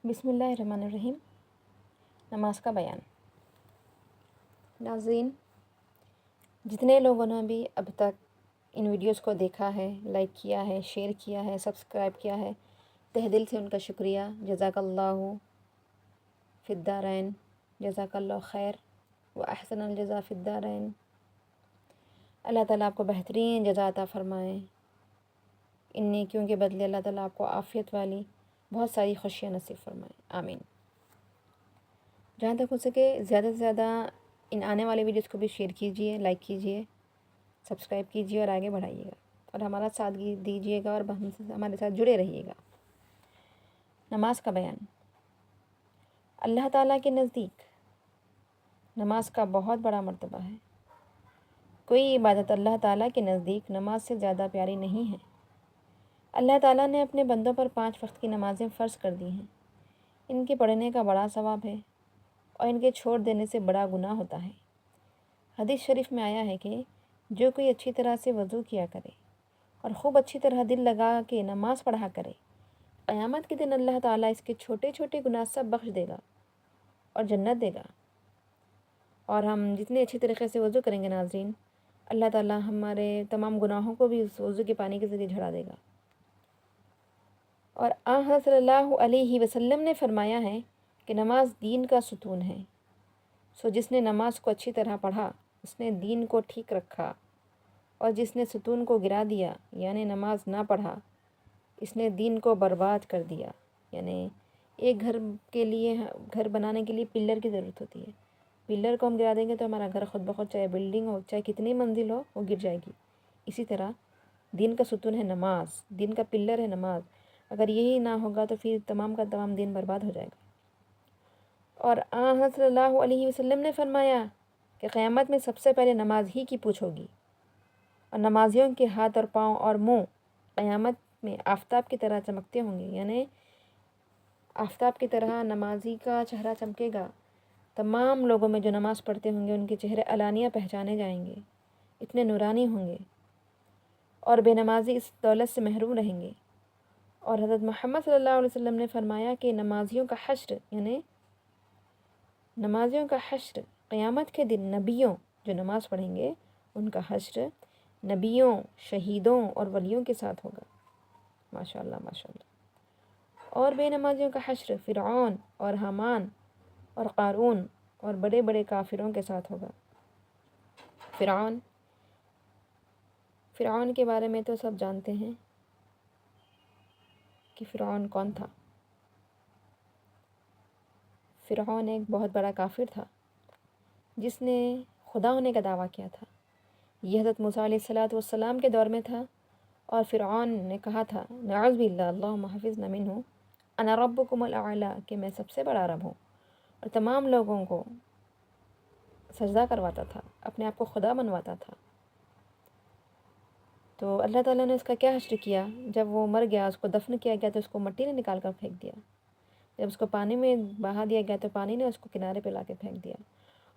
بسم اللہ الرحمن الرحیم۔ نماز کا بیان۔ ناظرین، جتنے لوگوں نے بھی اب تک ان ویڈیوز کو دیکھا ہے، لائک کیا ہے، شیئر کیا ہے، سبسکرائب کیا ہے، تہ دل سے ان کا شکریہ۔ جزاک اللہ فی الدارین، جزاک اللہ خیر و احسن الجزا فی الدارین۔ اللہ تعالیٰ آپ کو بہترین جزا عطا فرمائیں۔ ان نیکیوں کے بدلے اللہ تعالیٰ آپ کو عافیت والی بہت ساری خوشیاں نصیب فرمائیں، آمین۔ جہاں تک ہو سکے زیادہ سے زیادہ ان آنے والے ویڈیوز کو بھی شیئر کیجئے، لائک کیجئے، سبسکرائب کیجئے اور آگے بڑھائیے گا، اور ہمارا ساتھ دیجئے گا اور ہمارے ساتھ جڑے رہیے گا۔ نماز کا بیان۔ اللہ تعالیٰ کے نزدیک نماز کا بہت بڑا مرتبہ ہے۔ کوئی عبادت اللہ تعالیٰ کے نزدیک نماز سے زیادہ پیاری نہیں ہے۔ اللہ تعالیٰ نے اپنے بندوں پر 5 وقت کی نمازیں فرض کر دی ہیں۔ ان کے پڑھنے کا بڑا ثواب ہے اور ان کے چھوڑ دینے سے بڑا گناہ ہوتا ہے۔ حدیث شریف میں آیا ہے کہ جو کوئی اچھی طرح سے وضو کیا کرے اور خوب اچھی طرح دل لگا کے نماز پڑھا کرے، قیامت کے دن اللہ تعالیٰ اس کے چھوٹے چھوٹے گناہ سب بخش دے گا اور جنت دے گا۔ اور ہم جتنے اچھی طریقے سے وضو کریں گے ناظرین، اللہ تعالیٰ ہمارے تمام گناہوں کو بھی اس وضو کے پانی کے ذریعے جھڑا دے گا۔ اور حضرت صلی اللہ علیہ وسلم نے فرمایا ہے کہ نماز دین کا ستون ہے۔ سو جس نے نماز کو اچھی طرح پڑھا اس نے دین کو ٹھیک رکھا، اور جس نے ستون کو گرا دیا یعنی نماز نہ پڑھا اس نے دین کو برباد کر دیا۔ یعنی ایک گھر بنانے کے لیے پلر کی ضرورت ہوتی ہے۔ پلر کو ہم گرا دیں گے تو ہمارا گھر خود بخود، چاہے بلڈنگ ہو، چاہے کتنی منزل ہو، وہ گر جائے گی۔ اسی طرح دین کا ستون ہے نماز، دین کا پلر ہے نماز۔ اگر یہی نہ ہوگا تو پھر تمام کا تمام دین برباد ہو جائے گا۔ اور حضرت صلی اللہ علیہ وسلم نے فرمایا کہ قیامت میں سب سے پہلے نماز ہی کی پوچھ ہوگی، اور نمازیوں کے ہاتھ اور پاؤں اور منہ قیامت میں آفتاب کی طرح چمکتے ہوں گے۔ یعنی آفتاب کی طرح نمازی کا چہرہ چمکے گا۔ تمام لوگوں میں جو نماز پڑھتے ہوں گے ان کے چہرے علانیہ پہچانے جائیں گے، اتنے نورانی ہوں گے، اور بے نمازی اس دولت سے محروم رہیں گے۔ اور حضرت محمد صلی اللہ علیہ وسلم نے فرمایا کہ نمازیوں کا حشر قیامت کے دن نبیوں، جو نماز پڑھیں گے ان کا حشر نبیوں، شہیدوں اور ولیوں کے ساتھ ہوگا۔ ماشاءاللہ ماشاءاللہ۔ اور بے نمازیوں کا حشر فرعون اور حامان اور قارون اور بڑے بڑے کافروں کے ساتھ ہوگا۔ فرعون کے بارے میں تو سب جانتے ہیں کہ فرعون کون تھا۔ فرعون ایک بہت بڑا کافر تھا جس نے خدا ہونے کا دعویٰ کیا تھا۔ یہ حضرت موسیٰ علیہ السلام کے دور میں تھا، اور فرعون نے کہا تھا نعوذ باللہ اللہم حفظنا منہ انا ربکم الاعلی، کہ میں سب سے بڑا رب ہوں، اور تمام لوگوں کو سجدہ کرواتا تھا، اپنے آپ کو خدا منواتا تھا۔ تو اللہ تعالیٰ نے اس کا کیا حشر کیا؟ جب وہ مر گیا، اس کو دفن کیا گیا تو اس کو مٹی نے نکال کر پھینک دیا۔ جب اس کو پانی میں بہا دیا گیا تو پانی نے اس کو کنارے پہ لا کے پھینک دیا،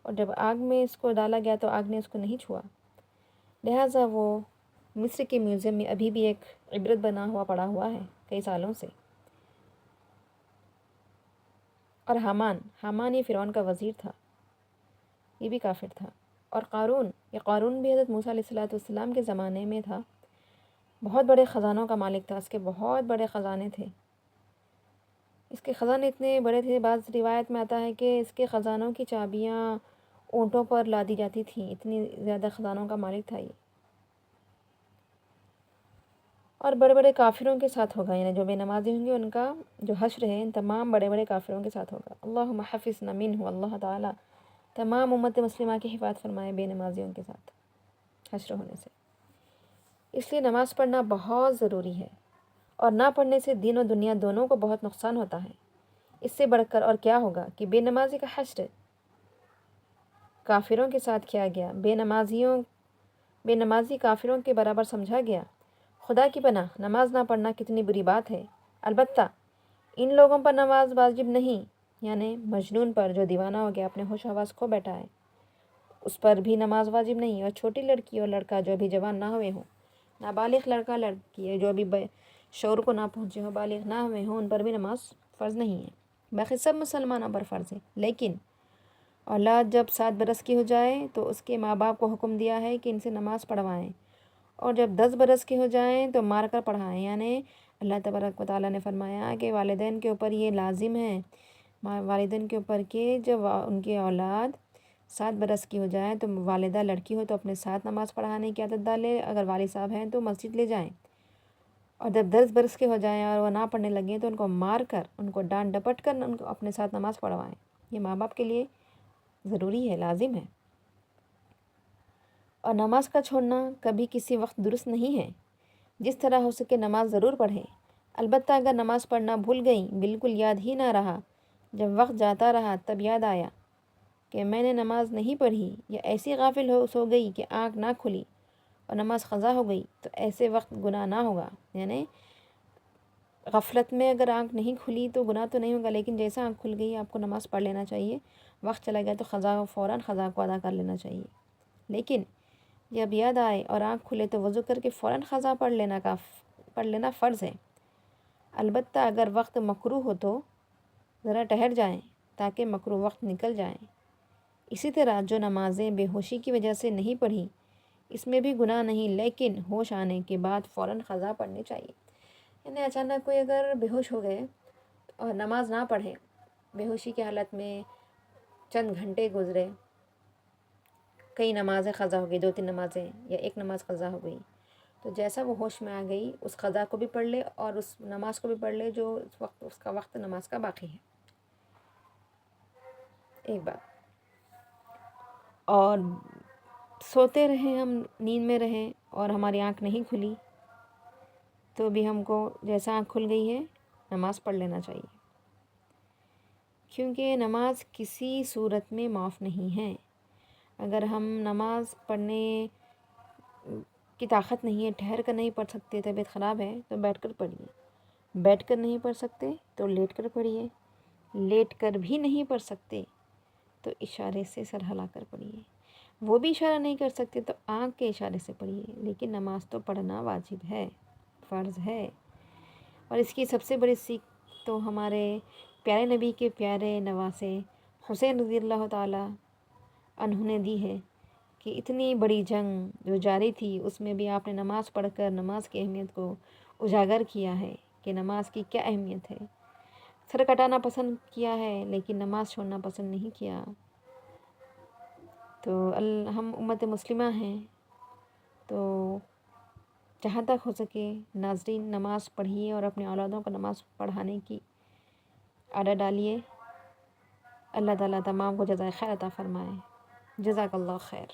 اور جب آگ میں اس کو ڈالا گیا تو آگ نے اس کو نہیں چھوا۔ لہٰذا وہ مصر کے میوزیم میں ابھی بھی ایک عبرت بنا ہوا پڑا ہوا ہے کئی سالوں سے۔ اور حامان یہ فرعون کا وزیر تھا، یہ بھی کافر تھا۔ اور قارون بھی حضرت موسیٰ علیہ السلام کے زمانے میں تھا، بہت بڑے خزانوں کا مالک تھا، اس کے بہت بڑے خزانے تھے۔ اس کے خزانے اتنے بڑے تھے، بعض روایت میں آتا ہے کہ اس کے خزانوں کی چابیاں اونٹوں پر لادی جاتی تھیں، اتنی زیادہ خزانوں کا مالک تھا یہ۔ اور بڑے بڑے کافروں کے ساتھ ہوگا، یعنی جو بے نمازی ہوں گے ان کا جو حشر ہے ان تمام بڑے بڑے کافروں کے ساتھ ہوگا۔ اللہم حفظنا منہ، اللہ تعالیٰ تمام امت مسلمہ کی حفاظت فرمائے بے نمازیوں کے ساتھ حشر ہونے سے۔ اس لیے نماز پڑھنا بہت ضروری ہے، اور نہ پڑھنے سے دین و دنیا دونوں کو بہت نقصان ہوتا ہے۔ اس سے بڑھ کر اور کیا ہوگا کہ بے نمازی کا حشر کافروں کے ساتھ کیا گیا، بے نمازی کافروں کے برابر سمجھا گیا۔ خدا کی پناہ، نماز نہ پڑھنا کتنی بری بات ہے۔ البتہ ان لوگوں پر نماز واجب نہیں، یعنی مجنون پر جو دیوانہ ہو گیا، اپنے ہوش و حواس کھو بیٹھا ہے، اس پر بھی نماز واجب نہیں۔ اور چھوٹی لڑکی اور لڑکا جو ابھی جوان نہ ہوئے ہوں، نابالغ لڑکا لڑکی ہے جو ابھی شعور کو نہ پہنچے ہوں، بالغ نہ ہوئے ہوں، ان پر بھی نماز فرض نہیں ہے۔ باقی سب مسلمانوں پر فرض ہے، لیکن اولاد جب 7 برس کی ہو جائے تو اس کے ماں باپ کو حکم دیا ہے کہ ان سے نماز پڑھوائیں، اور جب 10 برس کے ہو جائیں تو مار کر پڑھائیں۔ یعنی اللہ تبارک و تعالیٰ نے فرمایا کہ والدین کے اوپر یہ لازم ہے، والدین کے اوپر کہ جب ان کی اولاد 7 برس کی ہو جائے تو والدہ لڑکی ہو تو اپنے ساتھ نماز پڑھانے کی عادت ڈالے، اگر والد صاحب ہیں تو مسجد لے جائیں، اور جب 10 برس کے ہو جائیں اور وہ نہ پڑھنے لگیں تو ان کو مار کر، ان کو ڈانٹ ڈپٹ کر ان کو اپنے ساتھ نماز پڑھوائیں۔ یہ ماں باپ کے لیے ضروری ہے، لازم ہے۔ اور نماز کا چھوڑنا کبھی کسی وقت درست نہیں ہے، جس طرح ہو سکے نماز ضرور پڑھیں۔ البتہ اگر نماز پڑھنا بھول گئیں، بالکل یاد ہی نہ رہا، جب وقت جاتا رہا تب یاد آیا کہ میں نے نماز نہیں پڑھی، یا ایسی غافل سو گئی کہ آنکھ نہ کھلی اور نماز قضا ہو گئی، تو ایسے وقت گناہ نہ ہوگا۔ یعنی غفلت میں اگر آنکھ نہیں کھلی تو گناہ تو نہیں ہوگا، لیکن جیسا آنکھ کھل گئی آپ کو نماز پڑھ لینا چاہیے، وقت چلا گیا تو فوراً قضا کو ادا کر لینا چاہیے۔ لیکن جب یاد آئے اور آنکھ کھلے تو وضو کر کے فوراً قضا پڑھ لینا فرض ہے۔ البتہ اگر وقت مکروہ ہو تو ذرا ٹھہر جائیں تاکہ مکروہ وقت نکل جائیں۔ اسی طرح جو نمازیں بے ہوشی کی وجہ سے نہیں پڑھی، اس میں بھی گناہ نہیں، لیکن ہوش آنے کے بعد فوراً قضا پڑھنی چاہیے۔ یعنی اچانک کوئی اگر بے ہوش ہو گئے اور نماز نہ پڑھے، بے ہوشی کی حالت میں چند گھنٹے گزرے، کئی نمازیں قضا ہو گئی، 2-3 نمازیں یا ایک نماز قضا ہو گئی، تو جیسا وہ ہوش میں آ گئی اس قضا کو بھی پڑھ لے اور اس نماز کو بھی پڑھ لے جو اس کا وقت نماز کا باقی ہے۔ ایک بات اور سوتے رہیں، ہم نیند میں رہیں اور ہماری آنکھ نہیں کھلی تو بھی ہم کو جیسا آنکھ کھل گئی ہے نماز پڑھ لینا چاہیے، کیونکہ نماز کسی صورت میں معاف نہیں ہے۔ اگر ہم نماز پڑھنے کی طاقت نہیں ہے، ٹھہر کر نہیں پڑھ سکتے، طبیعت خراب ہے تو بیٹھ کر پڑھیے، بیٹھ کر نہیں پڑھ سکتے تو لیٹ کر پڑھیے، لیٹ کر بھی نہیں پڑھ سکتے تو اشارے سے سر ہلا کر پڑھیے، وہ بھی اشارہ نہیں کر سکتے تو آنکھ کے اشارے سے پڑھیے، لیکن نماز تو پڑھنا واجب ہے، فرض ہے۔ اور اس کی سب سے بڑی سیکھ تو ہمارے پیارے نبی کے پیارے نواسے حسین رضی اللہ تعالیٰ عنہ نے دی ہے کہ اتنی بڑی جنگ جو جاری تھی اس میں بھی آپ نے نماز پڑھ کر نماز کی اہمیت کو اجاگر کیا ہے کہ نماز کی کیا اہمیت ہے۔ سر کٹانا پسند کیا ہے لیکن نماز چھوڑنا پسند نہیں کیا۔ تو ہم امت مسلمہ ہیں تو جہاں تک ہو سکے ناظرین نماز پڑھیے اور اپنے اولادوں کو نماز پڑھانے کی عادت ڈالیے۔ اللہ تعالیٰ تمام کو جزائے خیر عطا فرمائے۔ جزاک اللہ خیر۔